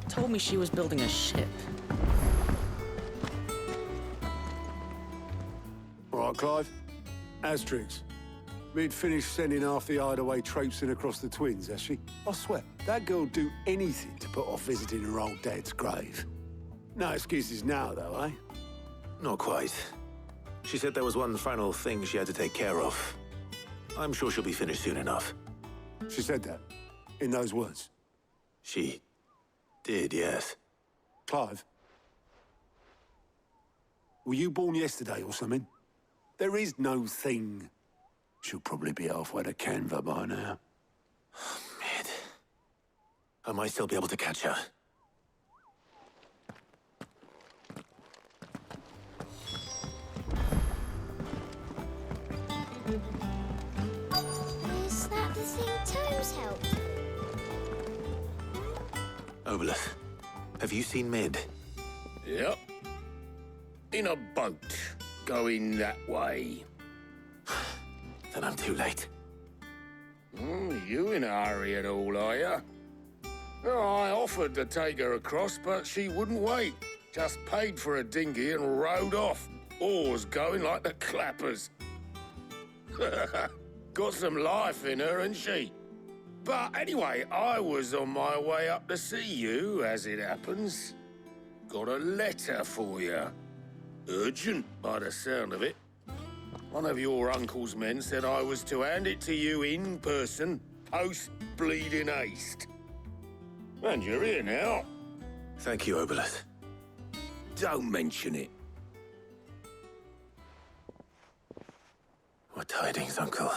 It told me she was building a ship. All right, Clive. Asterix. We'd finished sending half the hideaway traipsing across the twins, has she? I swear, that girl'd do anything to put off visiting her old dad's grave. No excuses now, though, eh? Not quite. She said there was one final thing she had to take care of. I'm sure she'll be finished soon enough. She said that? In those words? She did, yes. Clive? Were you born yesterday or something? There is no thing. She'll probably be halfway to Canva by now. Mid. I might still be able to catch her. Is that the thing Toes helped? Obelus, have you seen Mid? Yep. In a boat, going that way. Then I'm too late. You in a hurry at all, are you? Oh, I offered to take her across, but she wouldn't wait. Just paid for a dinghy and rowed off. Oars going like the clappers. Got some life in her, ain't she? But anyway, I was on my way up to see you, as it happens. Got a letter for you. Urgent, by the sound of it. One of your uncle's men said I was to hand it to you in person, post-bleeding haste. And you're here now. Thank you, Obelus. Don't mention it. What tidings, Uncle?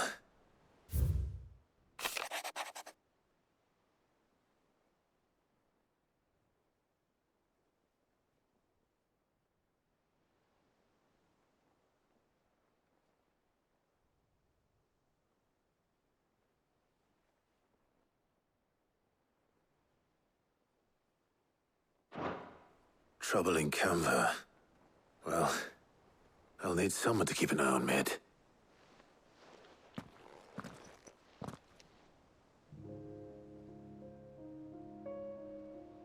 Trouble in Canva. Well, I'll need someone to keep an eye on Mid.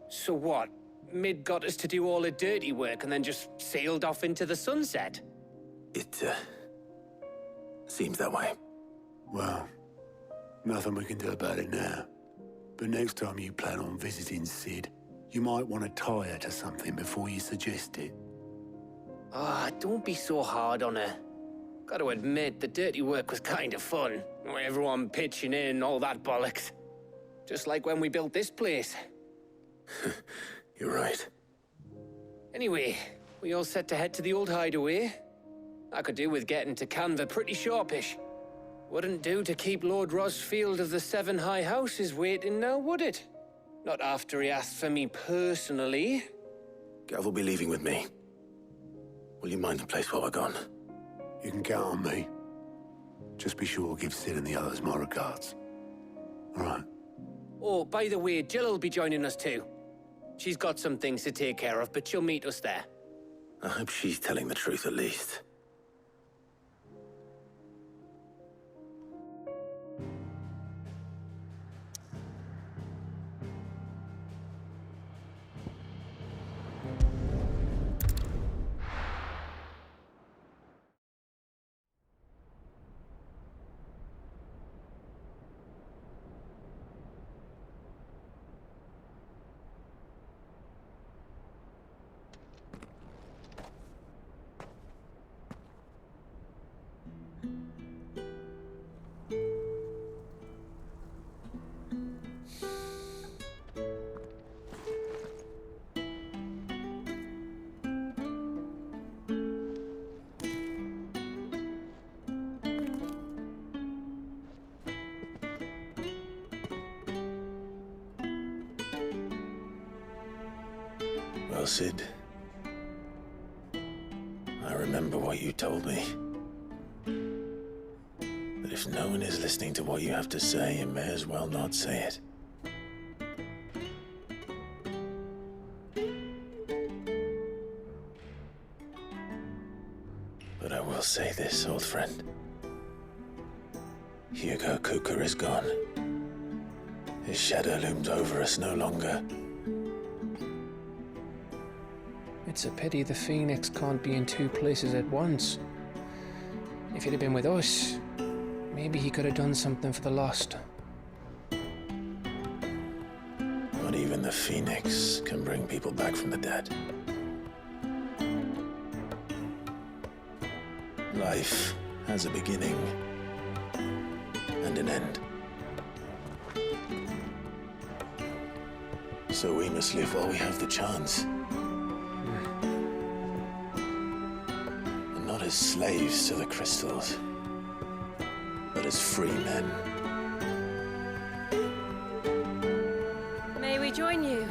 So what? Mid got us to do all the dirty work and then just sailed off into the sunset? It, seems that way. Well, nothing we can do about it now. But next time you plan on visiting Sid, you might want to tie her to something before you suggest it. Ah, don't be so hard on her. Got to admit, the dirty work was kind of fun. Everyone pitching in, all that bollocks. Just like when we built this place. You're right. Anyway, we all set to head to the old hideaway. I could do with getting to Canva pretty sharpish. Wouldn't do to keep Lord Rosfield of the Seven High Houses waiting now, would it? Not after he asked for me personally. Gav will be leaving with me. Will you mind the place while we're gone? You can count on me. Just be sure to give Sid and the others my regards. All right. Oh, by the way, Jill will be joining us too. She's got some things to take care of, but she'll meet us there. I hope she's telling the truth at least. Well, Sid, I remember what you told me. That if no one is listening to what you have to say, you may as well not say it. But I will say this, old friend. Hugo Kuka is gone. His shadow looms over us no longer. It's a pity the Phoenix can't be in two places at once. If he'd have been with us, maybe he could have done something for the lost. Not even the Phoenix can bring people back from the dead. Life has a beginning and an end. So we must live while we have the chance. And not as slaves to the crystals, but as free men. May we join you?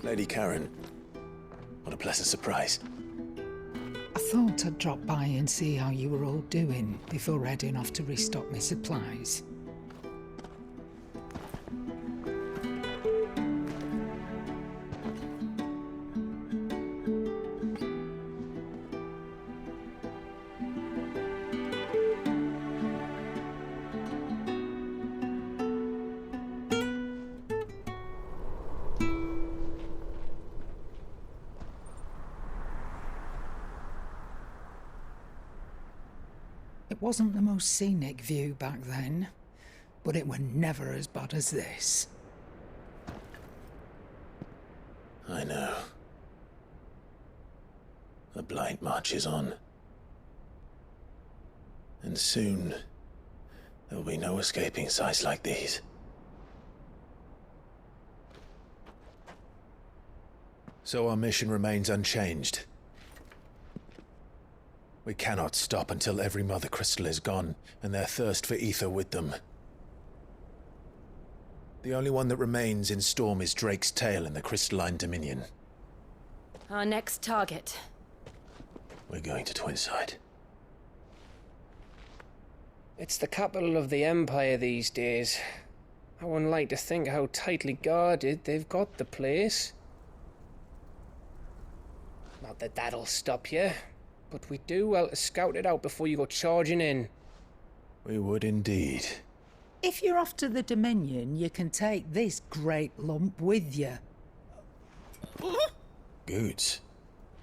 Lady Karen, what a pleasant surprise. I thought I'd drop by and see how you were all doing before heading off to restock my supplies. It wasn't the most scenic view back then, but it were never as bad as this. I know. The blight marches on. And soon, there will be no escaping sights like these. So our mission remains unchanged. We cannot stop until every Mother Crystal is gone, and their thirst for ether with them. The only one that remains in Storm is Drake's tail in the Crystalline Dominion. Our next target. We're going to Twinside. It's the capital of the Empire these days. I wouldn't like to think how tightly guarded they've got the place. Not that that'll stop you, but we do well to scout it out before you go charging in. We would indeed. If you're off to the Dominion, you can take this great lump with you. Goods.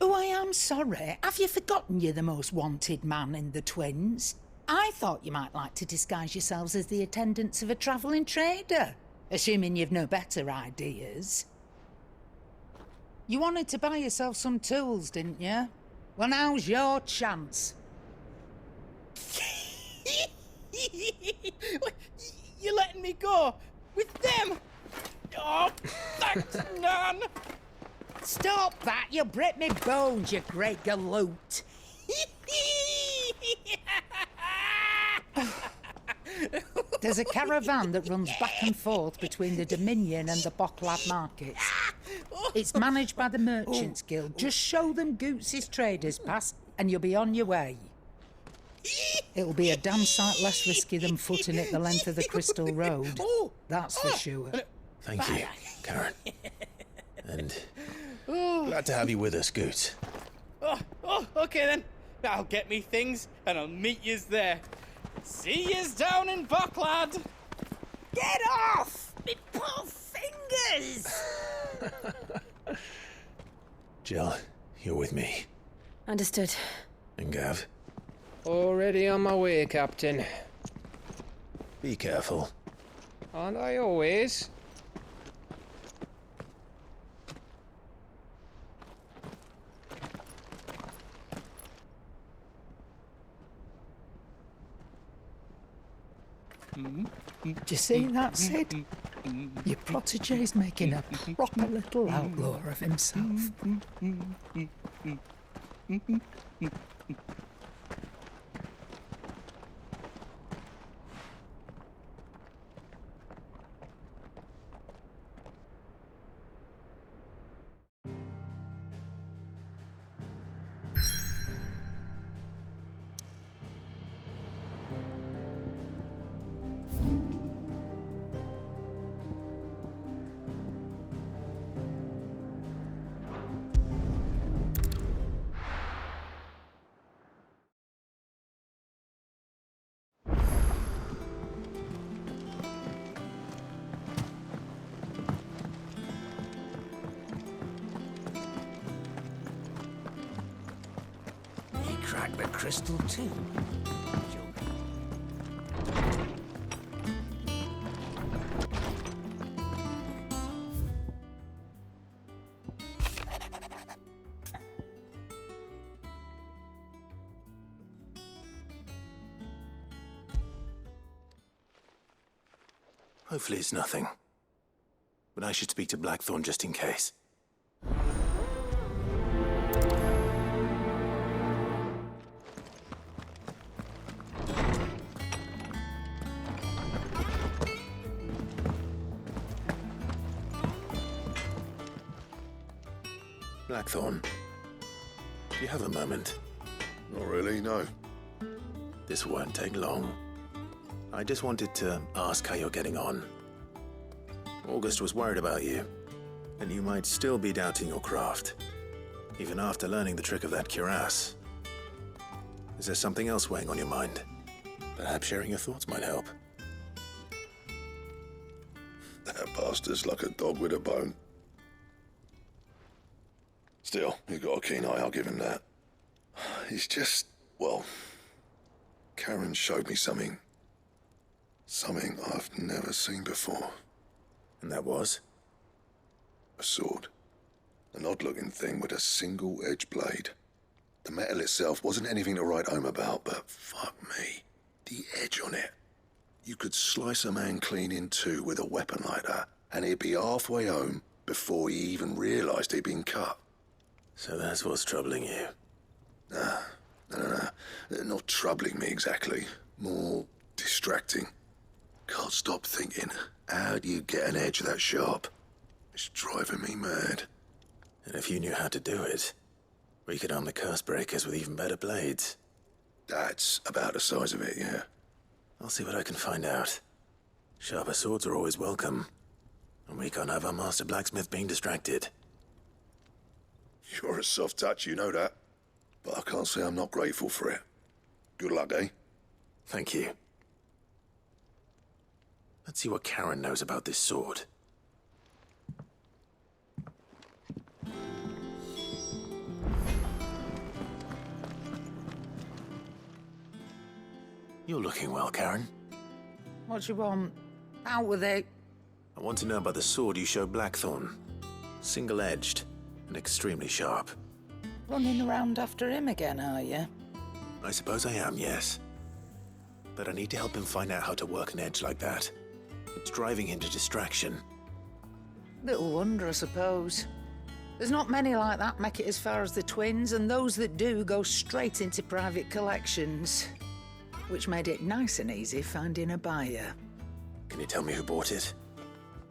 Oh, I am sorry. Have you forgotten you're the most wanted man in the Twins? I thought you might like to disguise yourselves as the attendants of a travelling trader, assuming you've no better ideas. You wanted to buy yourself some tools, didn't you? Well, now's your chance. You're letting me go? With them? Oh, thanks, Nan! Stop that! You'll break me bones, you great galoot! There's a caravan that runs back and forth between the Dominion and the Bocklad markets. It's managed by the Merchants Guild. Just show them Goots' traders pass and you'll be on your way. It'll be a damn sight less risky than footing it the length of the Crystal Road. That's for sure. Thank you, Karen. And glad to have you with us, Goots. Oh, okay then. I'll get me things and I'll meet yous there. See yous down in Bocklad! Get off! Me poor fingers! Jill, you're with me. Understood. And Gav, Already on my way, Captain. be careful. Aren't I always? Do you see that, Sid? Your protege's making a proper little outlaw of himself. cracked the crystal too. Hopefully it's nothing. But I should speak to Blackthorn just in case. Blackthorn, do you have a moment? Not really, no. This won't take long. I just wanted to ask how you're getting on. August was worried about you, and you might still be doubting your craft, even after learning the trick of that cuirass. Is there something else weighing on your mind? Perhaps sharing your thoughts might help. That bastard's like a dog with a bone. Still, he's got a keen eye, I'll give him that. He's just, well, Karen showed me something. Something I've never seen before. And that was? A sword. An odd-looking thing with a single-edged blade. The metal itself wasn't anything to write home about, but fuck me, the edge on it. You could slice a man clean in two with a weapon like that, and he'd be halfway home before he even realized he'd been cut. So that's what's troubling you? No. Not troubling me exactly. More distracting. Can't stop thinking, how do you get an edge that sharp? It's driving me mad. And if you knew how to do it, we could arm the curse breakers with even better blades. That's about the size of it, yeah. I'll see what I can find out. Sharper swords are always welcome. And we can't have our master blacksmith being distracted. You're a soft touch, you know that. But I can't say I'm not grateful for it. Good luck, eh? Thank you. Let's see what Karen knows about this sword. You're looking well, Karen. What do you want? Out with it. I want to know about the sword you showed Blackthorn. Single-edged and extremely sharp. Running around after him again, are you? I suppose I am, yes. But I need to help him find out how to work an edge like that. It's driving him to distraction. Little wonder, I suppose. There's not many like that make it as far as the twins, and those that do go straight into private collections. Which made it nice and easy finding a buyer. Can you tell me who bought it?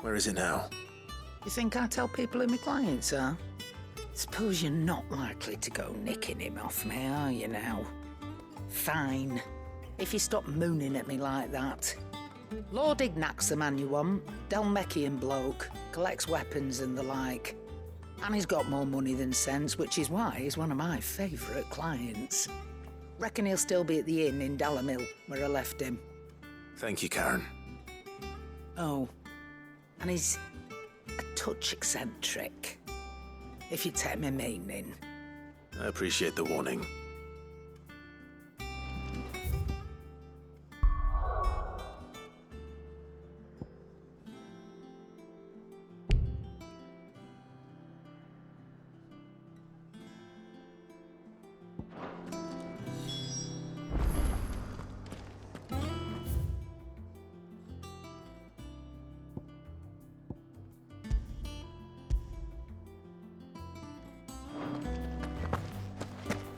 Where is it now? You think I tell people who my clients are? Suppose you're not likely to go nicking him off me, are you now? Fine. If you stop mooning at me like that. Lord Ignac's the man you want. Delmechian bloke. Collects weapons and the like. And he's got more money than sense, which is why he's one of my favourite clients. Reckon he'll still be at the inn in Dalamil, where I left him. Thank you, Karen. Oh, and he's a touch eccentric, if you take my meaning. I appreciate the warning.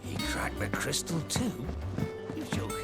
He cracked the crystal too? You're joking.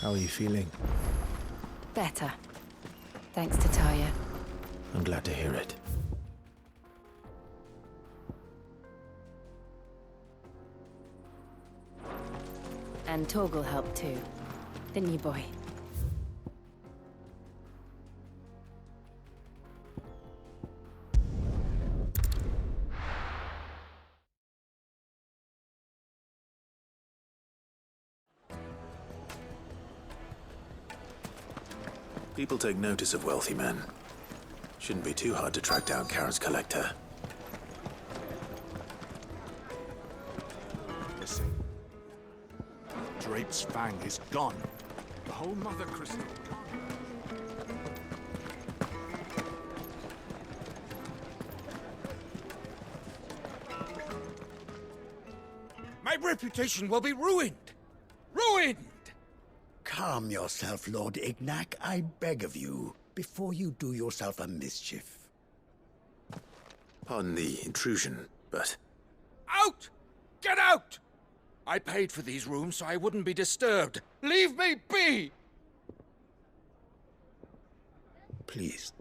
How are you feeling? Better. Thanks to Taya. I'm glad to hear it. And Torgal helped too. Didn't you, boy? People take notice of wealthy men. Shouldn't be too hard to track down Karen's collector. Listen. Drape's fang is gone. The whole Mother Crystal gone. My reputation will be ruined! Ruined! Calm yourself, Lord Ignac, I beg of you, before you do yourself a mischief. Pardon the intrusion, but... Out! Get out! I paid for these rooms so I wouldn't be disturbed. Leave me be! Please,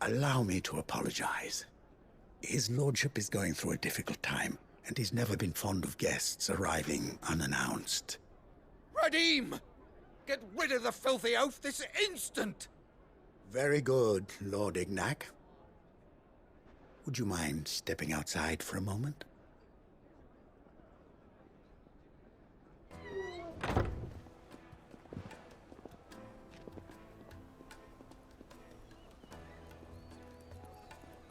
allow me to apologize. His lordship is going through a difficult time, and he's never been fond of guests arriving unannounced. Radim! Get rid of the filthy oaf this instant! Very good, Lord Ignac. Would you mind stepping outside for a moment?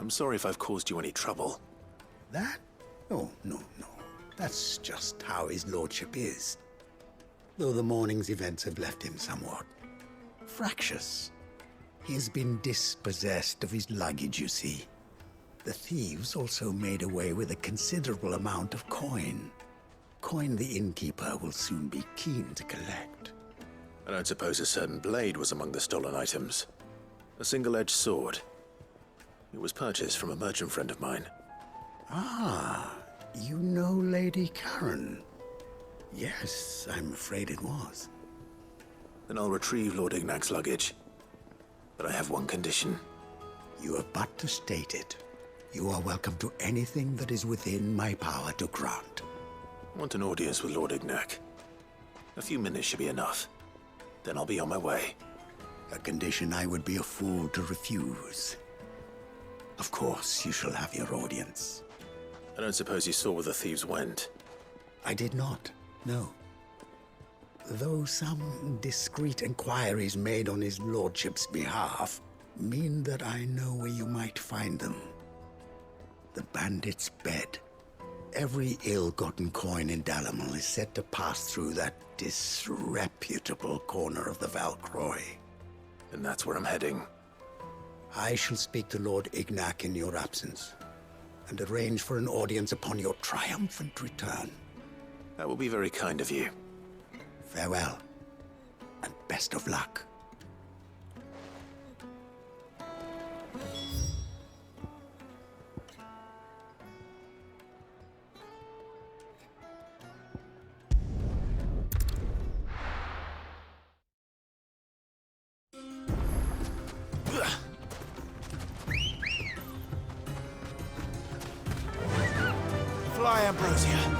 I'm sorry if I've caused you any trouble. That? Oh, no. That's just how his lordship is. Though the morning's events have left him somewhat fractious. He has been dispossessed of his luggage, you see. The thieves also made away with a considerable amount of coin. Coin the innkeeper will soon be keen to collect. I don't suppose a certain blade was among the stolen items. A single-edged sword. It was purchased from a merchant friend of mine. Ah, you know Lady Karen. Yes, I'm afraid it was. Then I'll retrieve Lord Ignac's luggage. But I have one condition. You have but to state it. You are welcome to anything that is within my power to grant. I want an audience with Lord Ignac. A few minutes should be enough. Then I'll be on my way. A condition I would be a fool to refuse. Of course, you shall have your audience. I don't suppose you saw where the thieves went. I did not, no. Though some discreet inquiries made on his lordship's behalf mean that I know where you might find them. The bandit's bed. Every ill-gotten coin in Dalamil is said to pass through that disreputable corner of the Valcroy. And that's where I'm heading. I shall speak to Lord Ignac in your absence, and arrange for an audience upon your triumphant return. That will be very kind of you. Farewell, and best of luck. Fly, Ambrosia.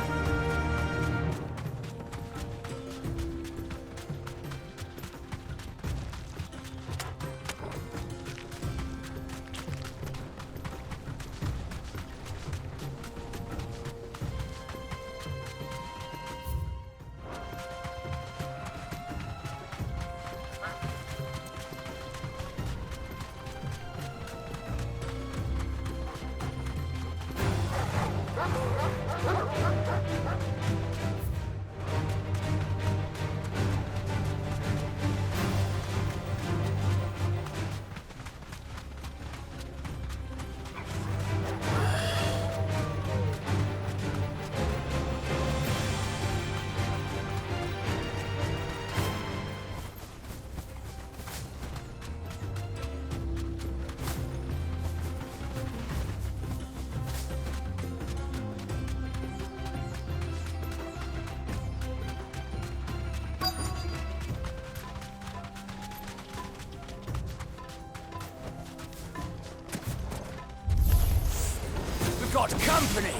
got company!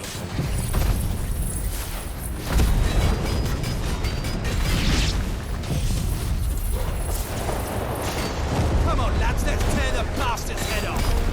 Come on, lads, let's tear the bastard's head off!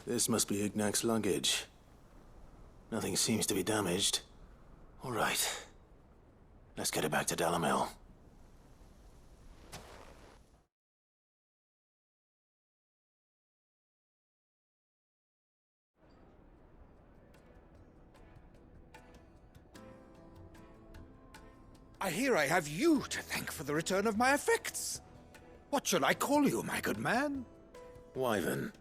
This must be Ignac's luggage. Nothing seems to be damaged. All right. Let's get it back to Dalamel. I hear I have you to thank for the return of my effects. What shall I call you, my good man? Wyvern.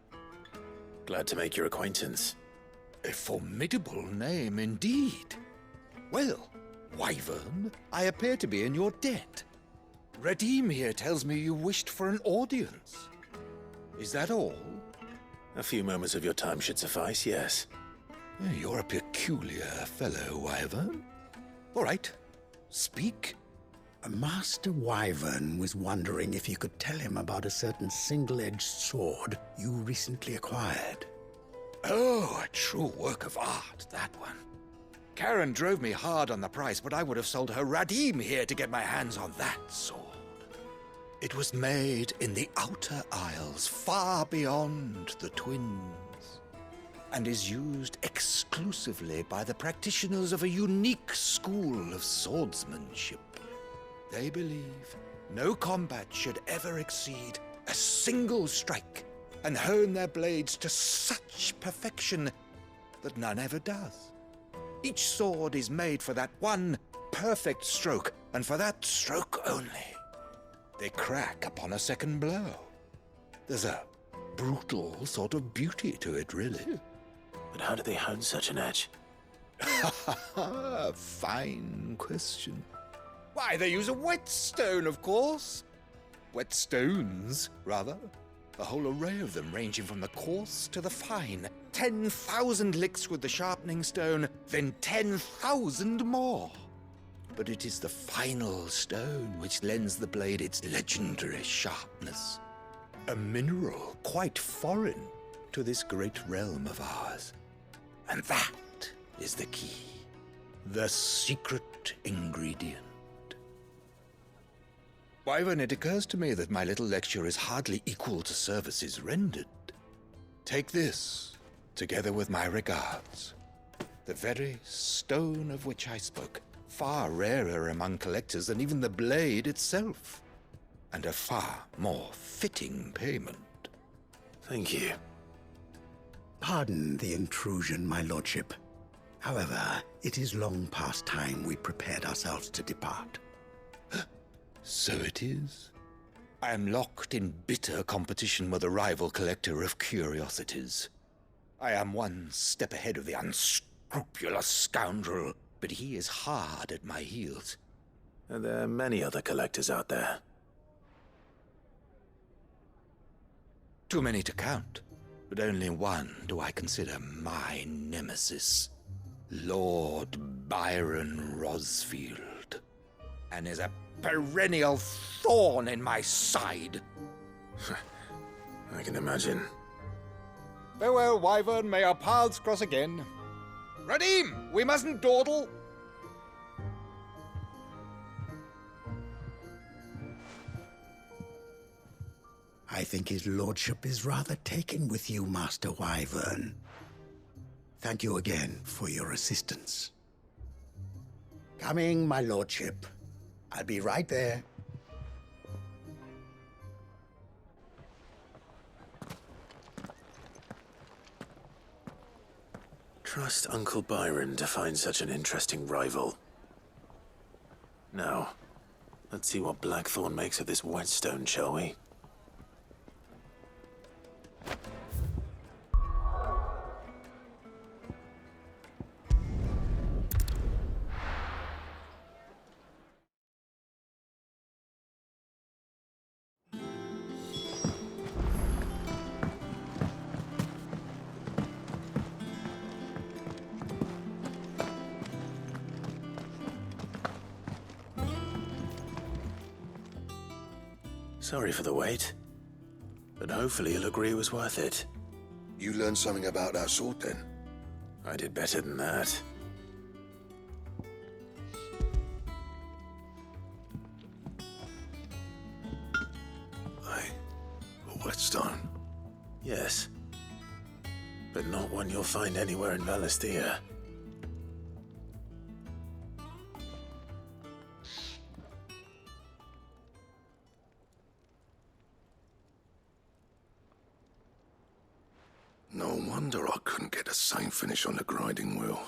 Glad to make your acquaintance. A formidable name indeed. Well, Wyvern, I appear to be in your debt. Redeem here tells me you wished for an audience. Is that all? A few moments of your time should suffice, yes. You're a peculiar fellow, Wyvern. All right, speak. Master Wyvern was wondering if you could tell him about a certain single-edged sword you recently acquired. Oh, a true work of art, that one. Karen drove me hard on the price, but I would have sold her Radim here to get my hands on that sword. It was made in the Outer Isles, far beyond the Twins, and is used exclusively by the practitioners of a unique school of swordsmanship. They believe no combat should ever exceed a single strike, and hone their blades to such perfection that none ever does. Each sword is made for that one perfect stroke, and for that stroke only. They crack upon a second blow. There's a brutal sort of beauty to it, really. But how do they hone such an edge? Fine question. Why, they use a whetstone, of course. Whetstones, rather. A whole array of them, ranging from the coarse to the fine. 10,000 licks with the sharpening stone, then 10,000 more. But it is the final stone which lends the blade its legendary sharpness. A mineral quite foreign to this great realm of ours. And that is the key. The secret ingredient. Wyvern, it occurs to me that my little lecture is hardly equal to services rendered. Take this, together with my regards. The very stone of which I spoke, far rarer among collectors than even the blade itself, and a far more fitting payment. Thank you. Pardon the intrusion, my lordship. However, it is long past time we prepared ourselves to depart. So it is. I am locked in bitter competition with a rival collector of curiosities. I am one step ahead of the unscrupulous scoundrel, but he is hard at my heels. Are there many other collectors out there? Too many to count, but only one do I consider my nemesis. Lord Byron Rosfield. And as a perennial thorn in my side. I can imagine. Farewell, Wyvern. May our paths cross again. Radim, we mustn't dawdle. I think his lordship is rather taken with you, Master Wyvern. Thank you again for your assistance. Coming, my lordship. I'll be right there. Trust Uncle Byron to find such an interesting rival. Now, let's see what Blackthorn makes of this whetstone, shall we? Sorry for the wait, but hopefully you'll agree it was worth it. You learned something about that sword, then? I did better than that. A whetstone? Yes, but not one you'll find anywhere in Valisthea. No wonder I couldn't get the same finish on the grinding wheel.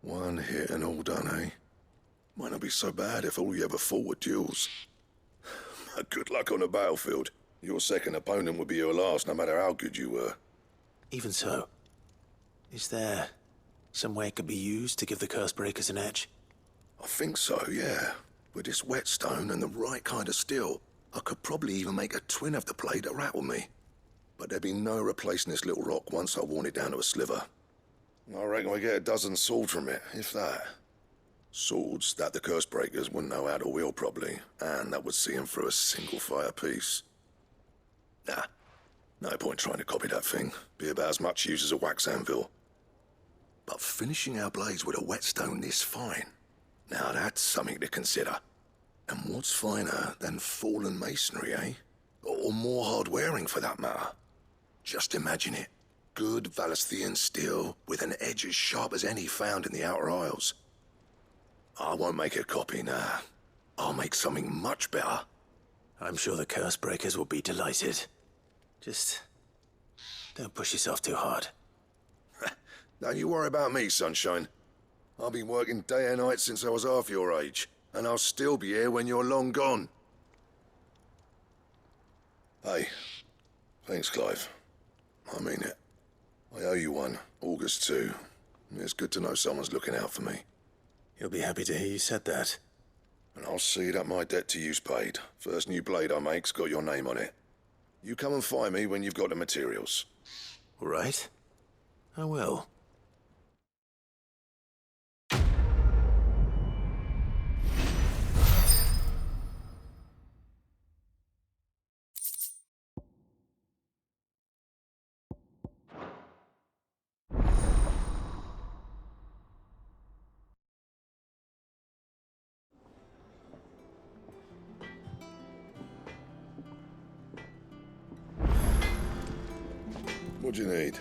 One hit and all done, eh? Might not be so bad if all you ever fought were duels. Good luck on the battlefield. Your second opponent would be your last, no matter how good you were. Even so, is there some way it could be used to give the Cursebreakers an edge? I think so, yeah. With this whetstone and the right kind of steel, I could probably even make a twin of the blade that rattled me. But there'd be no replacing this little rock once I worn it down to a sliver. I reckon we get a dozen swords from it, if that. Swords that the Cursebreakers wouldn't know how to wield properly, and that would see them through a single fire piece. Nah, no point trying to copy that thing. Be about as much use as a wax anvil. But finishing our blades with a whetstone this fine, now that's something to consider. And what's finer than fallen masonry, eh? Or more hard-wearing, for that matter. Just imagine it. Good Valisthean steel with an edge as sharp as any found in the Outer Isles. I won't make a copy, nah. I'll make something much better. I'm sure the Cursebreakers will be delighted. Just don't push yourself too hard. Don't you worry about me, sunshine. I've been working day and night since I was half your age, and I'll still be here when you're long gone. Hey, thanks, Clive. I mean it. I owe you one, August too. It's good to know someone's looking out for me. He'll be happy to hear you said that. And I'll see that my debt to you's paid. First new blade I make's got your name on it. You come and find me when you've got the materials. All right. I will. What do you need?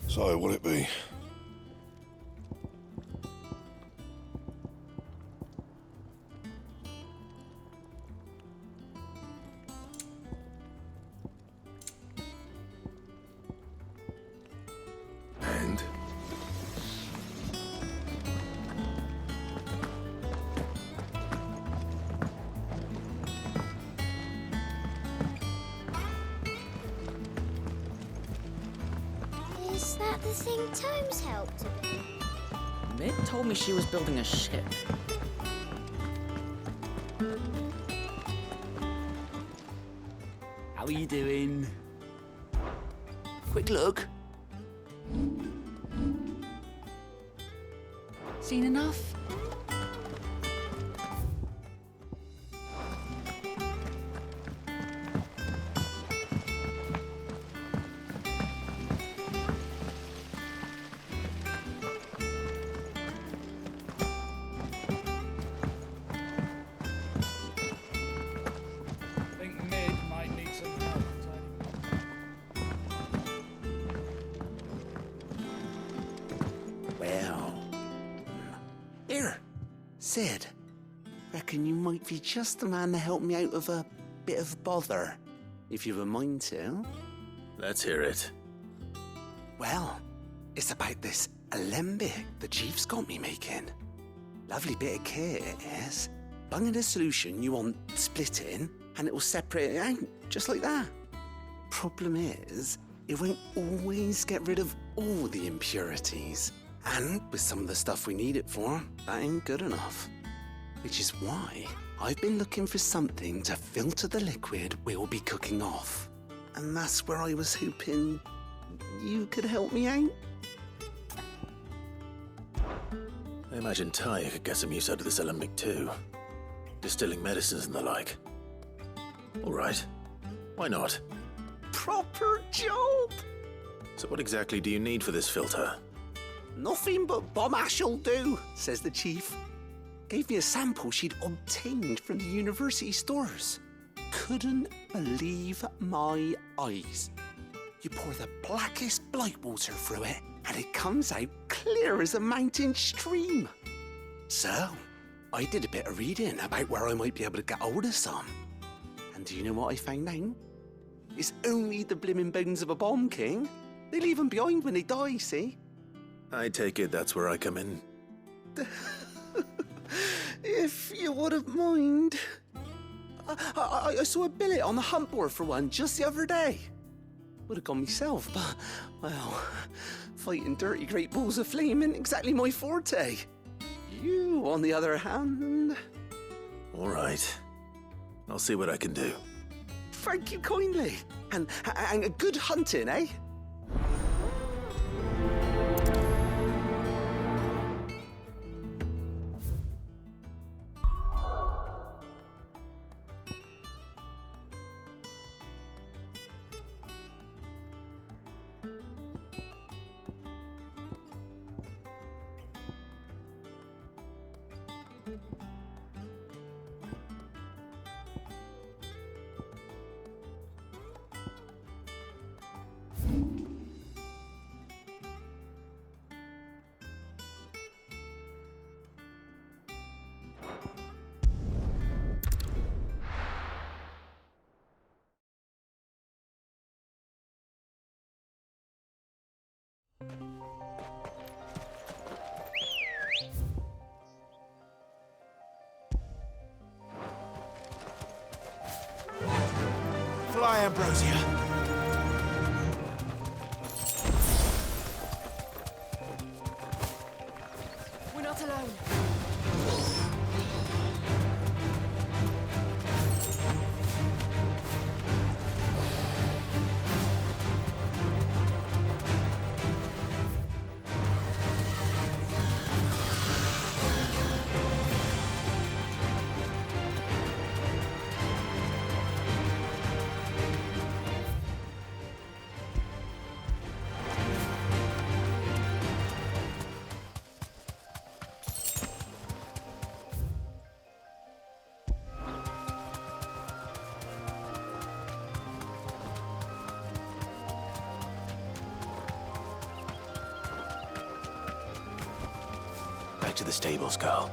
So, what'll it be? And? Is that the thing Tomes helped a bit? Mid told me she was building a ship. How are you doing? Quick look. Seen enough? Sid, reckon you might be just the man to help me out of a bit of bother, if you've a mind to. Let's hear it. Well, it's about this alembic the chief's got me making. Lovely bit of kit it is. Bung in a solution you want splitting, and it will separate it out, just like that. Problem is, it won't always get rid of all the impurities. And with some of the stuff we need it for, that ain't good enough. Which is why I've been looking for something to filter the liquid we'll be cooking off. And that's where I was hoping you could help me out. I imagine Ty could get some use out of this alembic too. Distilling medicines and the like. All right. Why not? Proper job! So what exactly do you need for this filter? Nothing but bomb ash'll do, says the chief. Gave me a sample she'd obtained from the university stores. Couldn't believe my eyes. You pour the blackest blight water through it, and it comes out clear as a mountain stream. So, I did a bit of reading about where I might be able to get hold of some. And do you know what I found out? It's only the blimmin' bones of a bomb king. They leave them behind when they die, see? I take it that's where I come in. If you wouldn't mind. I saw a billet on the hunt board for one just the other day. Would have gone myself, but, well, fighting dirty great balls of flame isn't exactly my forte. You, on the other hand... All right. I'll see what I can do. Thank you kindly. And good hunting, eh? Fly, Ambrosia. We're not alone. Back to the stables, Carl.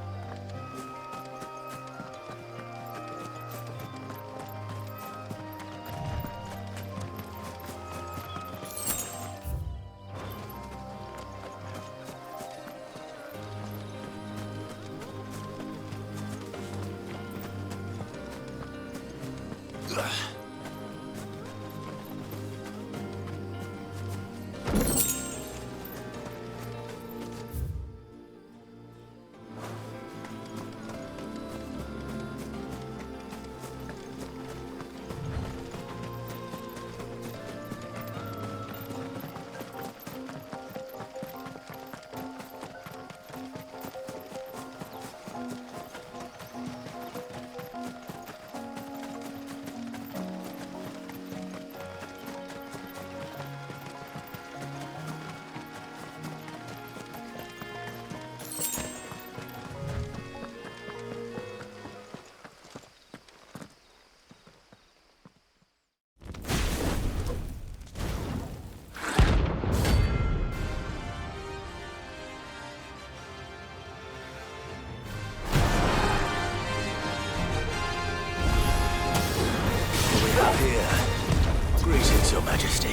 Your Majesty.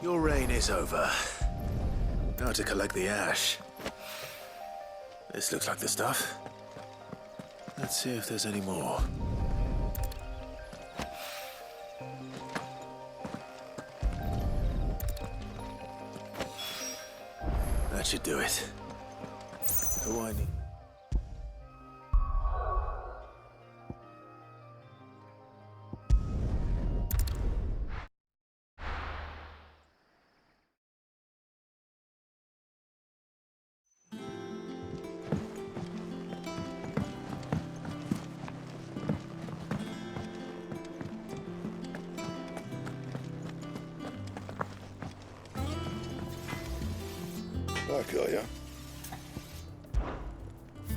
Your reign is over. Now to collect the ash. This looks like the stuff. Let's see if there's any more. That should do it. Who I need. Back, are ya?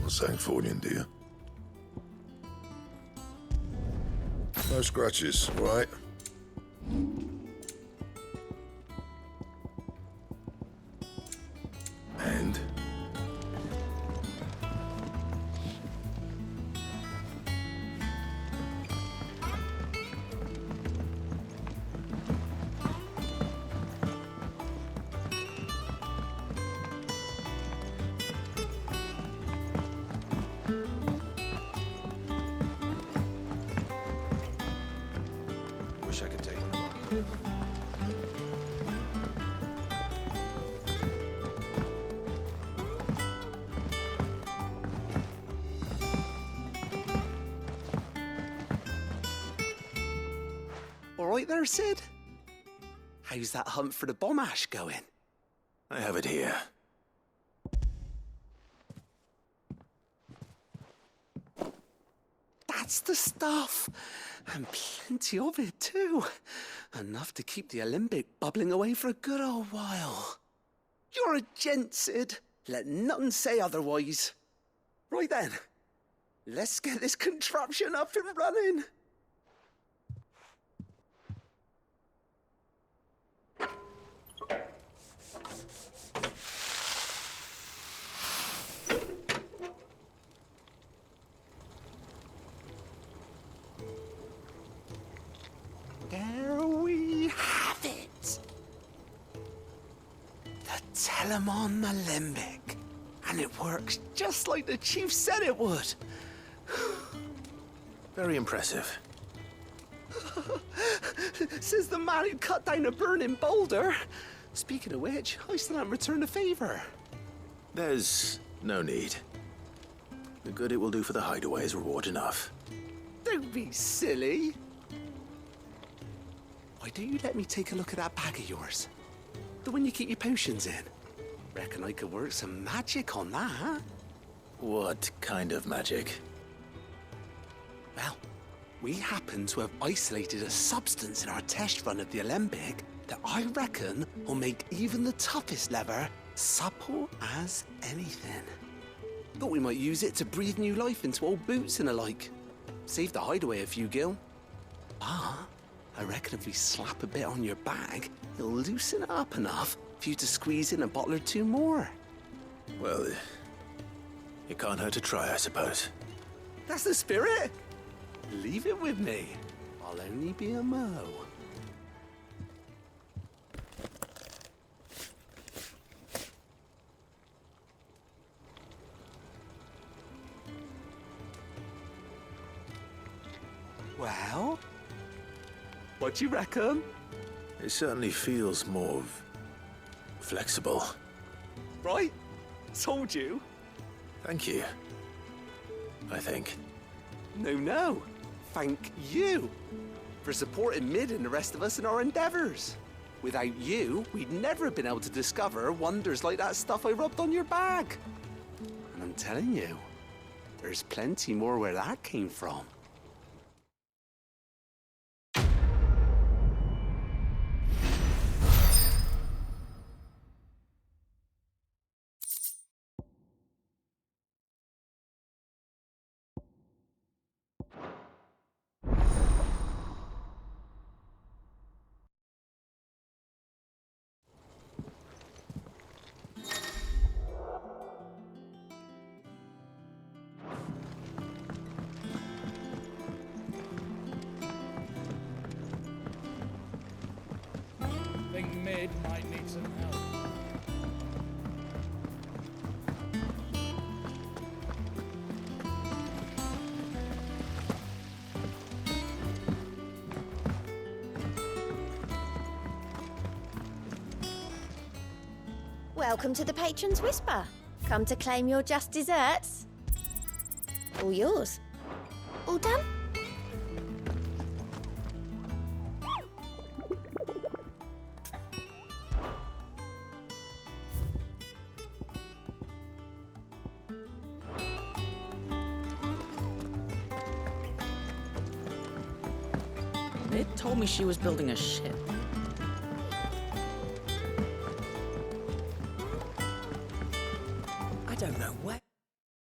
Not saying Fornian, do you? No scratches, right? And? Wish I could take one. All right there, Sid? How's that hunt for the bomb ash going? I have it here. That's the stuff. And plenty of it, too. Enough to keep the Alembic bubbling away for a good old while. You're a gent, Sid. Let none say otherwise. Right then, let's get this contraption up and running. There we have it. The Telemon Alembic. And it works just like the chief said it would. Very impressive. Says the man who cut down a burning boulder. Speaking of which, I still haven't returned the favor. There's no need. The good it will do for the hideaway is reward enough. Don't be silly. Why don't you let me take a look at that bag of yours? The one you keep your potions in. Reckon I could work some magic on that. What kind of magic? Well, we happen to have isolated a substance in our test run of the Alembic that I reckon will make even the toughest leather supple as anything. Thought we might use it to breathe new life into old boots and the like. Save the hideaway a few gil. Ah, I reckon if we slap a bit on your bag, it'll loosen it up enough for you to squeeze in a bottle or two more. Well, it can't hurt to try, I suppose. That's the spirit. Leave it with me. I'll only be a mo. Well, what do you reckon? It certainly feels more flexible. Right? Told you. Thank you. I think. No. Thank you for supporting Mid and the rest of us in our endeavors. Without you, we'd never have been able to discover wonders like that stuff I rubbed on your bag. And I'm telling you, there's plenty more where that came from. Think Mid might need some help. Welcome to the Patron's Whisper. Come to claim your just desserts. All yours. All done? Mid told me she was building a ship.